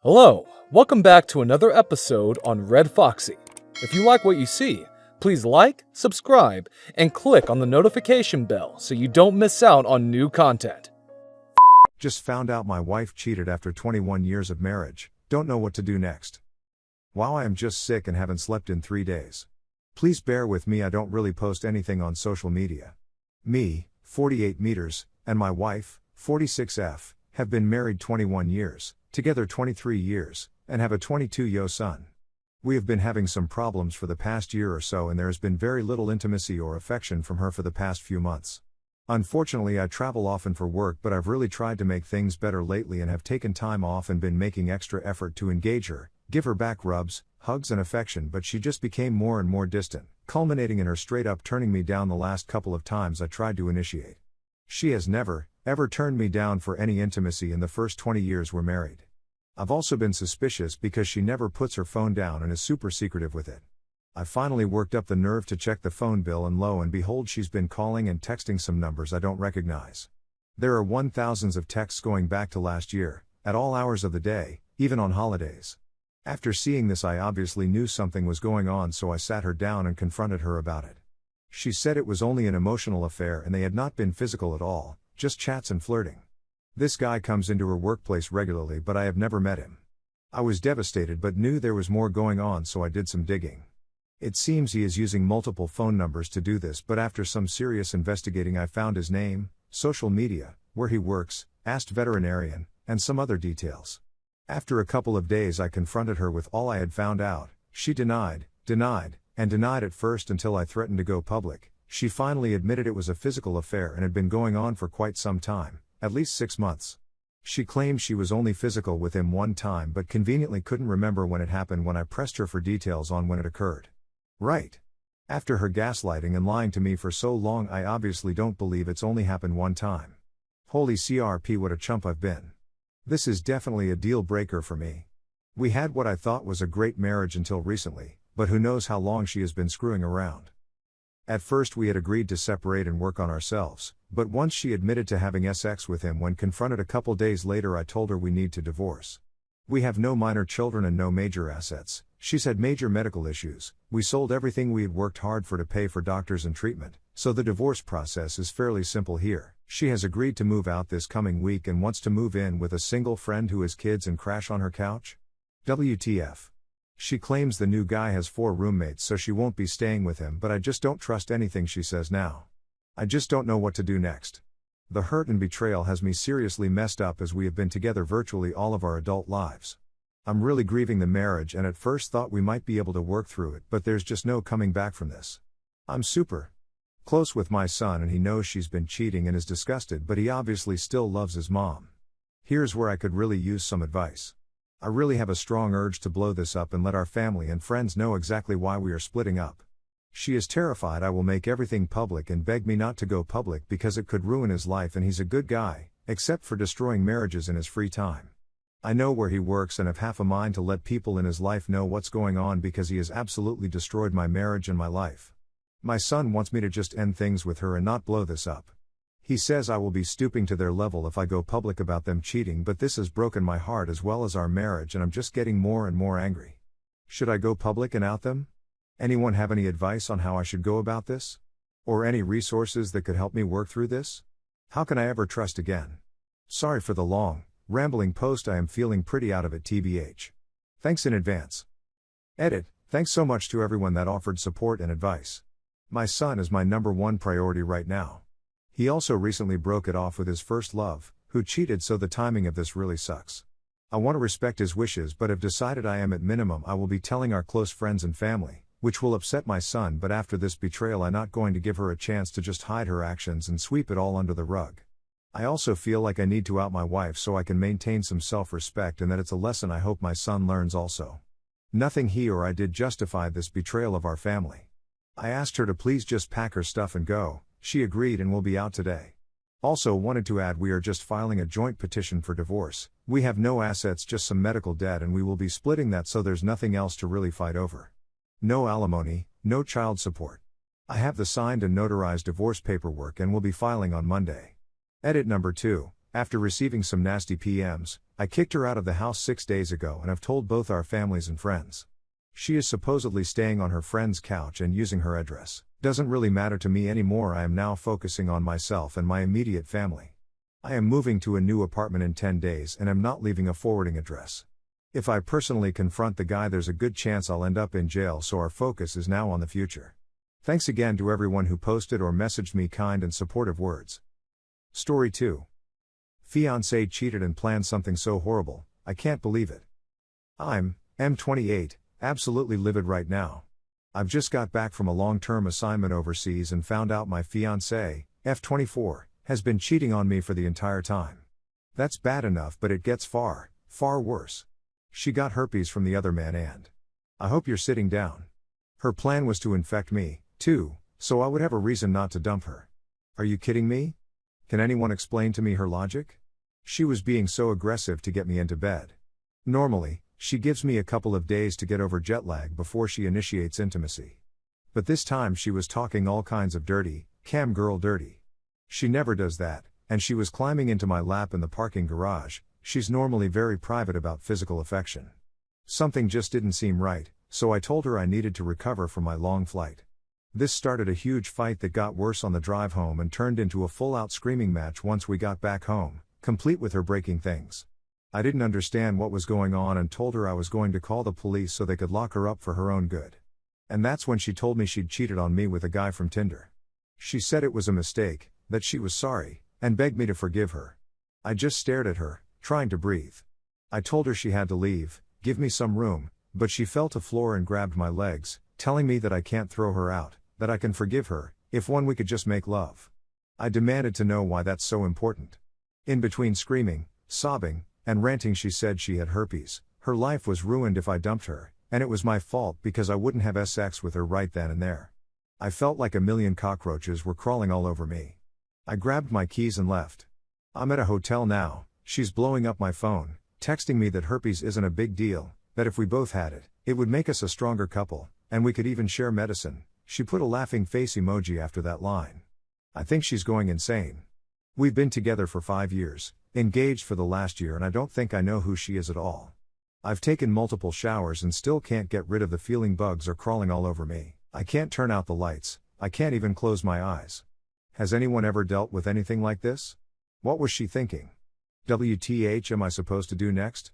Hello, welcome back to another episode on Red Foxy. If you like what you see, please like, subscribe, and click on the notification bell so you don't miss out on new content. Just found out my wife cheated after 21 years of marriage, don't know what to do next. Wow, I am just sick and haven't slept in 3 days. Please bear with me, I don't really post anything on social media. Me, 48 meters, and my wife, 46F, have been married 21 years, together 23 years, and have a 22-year son. We have been having some problems for the past year or so and there has been very little intimacy or affection from her for the past few months. Unfortunately, I travel often for work, but I've really tried to make things better lately and have taken time off and been making extra effort to engage her, give her back rubs, hugs and affection, but she just became more and more distant, culminating in her straight up turning me down the last couple of times I tried to initiate. She has never, ever turned me down for any intimacy in the first 20 years we're married. I've also been suspicious because she never puts her phone down and is super secretive with it. I finally worked up the nerve to check the phone bill and lo and behold, she's been calling and texting some numbers I don't recognize. There are thousands of texts going back to last year, at all hours of the day, even on holidays. After seeing this, I obviously knew something was going on, so I sat her down and confronted her about it. She said it was only an emotional affair and they had not been physical at all, just chats and flirting. This guy comes into her workplace regularly, but I have never met him. I was devastated but knew there was more going on, so I did some digging. It seems he is using multiple phone numbers to do this, but after some serious investigating I found his name, social media, where he works, asked veterinarian, and some other details. After a couple of days I confronted her with all I had found out. She denied at first until I threatened to go public. She finally admitted it was a physical affair and had been going on for quite some time, at least 6 months. She claimed she was only physical with him one time but conveniently couldn't remember when it happened when I pressed her for details on when it occurred. Right. After her gaslighting and lying to me for so long, I obviously don't believe it's only happened one time. Holy CRP, what a chump I've been. This is definitely a deal breaker for me. We had what I thought was a great marriage until recently, but who knows how long she has been screwing around. At first we had agreed to separate and work on ourselves, but once she admitted to having sex with him when confronted a couple days later, I told her we need to divorce. We have no minor children and no major assets. She's had major medical issues. We sold everything we had worked hard for to pay for doctors and treatment, so the divorce process is fairly simple here. She has agreed to move out this coming week and wants to move in with a single friend who has kids and crash on her couch. WTF. She claims the new guy has 4 roommates, so she won't be staying with him, but I just don't trust anything she says now. I just don't know what to do next. The hurt and betrayal has me seriously messed up as we have been together virtually all of our adult lives. I'm really grieving the marriage and at first thought we might be able to work through it, but there's just no coming back from this. I'm super close with my son and he knows she's been cheating and is disgusted, but he obviously still loves his mom. Here's where I could really use some advice. I really have a strong urge to blow this up and let our family and friends know exactly why we are splitting up. She is terrified I will make everything public and beg me not to go public because it could ruin his life, and he's a good guy, except for destroying marriages in his free time. I know where he works and have half a mind to let people in his life know what's going on because he has absolutely destroyed my marriage and my life. My son wants me to just end things with her and not blow this up. He says I will be stooping to their level if I go public about them cheating, but this has broken my heart as well as our marriage and I'm just getting more and more angry. Should I go public and out them? Anyone have any advice on how I should go about this? Or any resources that could help me work through this? How can I ever trust again? Sorry for the long, rambling post, I am feeling pretty out of it tbh. Thanks in advance. Edit. Thanks so much to everyone that offered support and advice. My son is my #1 priority right now. He also recently broke it off with his first love, who cheated, so the timing of this really sucks. I want to respect his wishes but have decided I will be telling our close friends and family, which will upset my son, but after this betrayal I'm not going to give her a chance to just hide her actions and sweep it all under the rug. I also feel like I need to out my wife so I can maintain some self-respect, and that it's a lesson I hope my son learns also. Nothing he or I did justified this betrayal of our family. I asked her to please just pack her stuff and go. She agreed and will be out today. Also wanted to add we are just filing a joint petition for divorce. We have no assets, just some medical debt, and we will be splitting that, so there's nothing else to really fight over. No alimony, no child support. I have the signed and notarized divorce paperwork and will be filing on Monday. Edit number 2. After receiving some nasty PMs, I kicked her out of the house 6 days ago and have told both our families and friends. She is supposedly staying on her friend's couch and using her address. Doesn't really matter to me anymore. I am now focusing on myself and my immediate family. I am moving to a new apartment in 10 days and am not leaving a forwarding address. If I personally confront the guy, there's a good chance I'll end up in jail, so our focus is now on the future. Thanks again to everyone who posted or messaged me kind and supportive words. Story 2. Fiancé cheated and planned something so horrible, I can't believe it. I'm 28, absolutely livid right now. I've just got back from a long-term assignment overseas and found out my fiancé, 24, has been cheating on me for the entire time. That's bad enough, but it gets far worse. She got herpes from the other man and I hope you're sitting down. Her plan was to infect me, too, so I would have a reason not to dump her. Are you kidding me? Can anyone explain to me her logic? She was being so aggressive to get me into bed. Normally, she gives me a couple of days to get over jet lag before she initiates intimacy. But this time she was talking all kinds of dirty, cam girl dirty. She never does that, and she was climbing into my lap in the parking garage. She's normally very private about physical affection. Something just didn't seem right, so I told her I needed to recover from my long flight. This started a huge fight that got worse on the drive home and turned into a full-out screaming match once we got back home, complete with her breaking things. I didn't understand what was going on and told her I was going to call the police so they could lock her up for her own good. And that's when she told me she'd cheated on me with a guy from Tinder. She said it was a mistake, that she was sorry, and begged me to forgive her. I just stared at her, trying to breathe. I told her she had to leave, give me some room, but she fell to the floor and grabbed my legs, telling me that I can't throw her out, that I can forgive her, if we could just make love. I demanded to know why that's so important. In between screaming, sobbing, and ranting, she said she had herpes, her life was ruined if I dumped her, and it was my fault because I wouldn't have sex with her right then and there. I felt like a million cockroaches were crawling all over me. I grabbed my keys and left. I'm at a hotel now. She's blowing up my phone, texting me that herpes isn't a big deal, that if we both had it, it would make us a stronger couple, and we could even share medicine. She put a laughing face emoji after that line. I think she's going insane. We've been together for 5 years, engaged for the last year, and I don't think I know who she is at all. I've taken multiple showers and still can't get rid of the feeling bugs are crawling all over me. I can't turn out the lights, I can't even close my eyes. Has anyone ever dealt with anything like this? What was she thinking? WTH am I supposed to do next?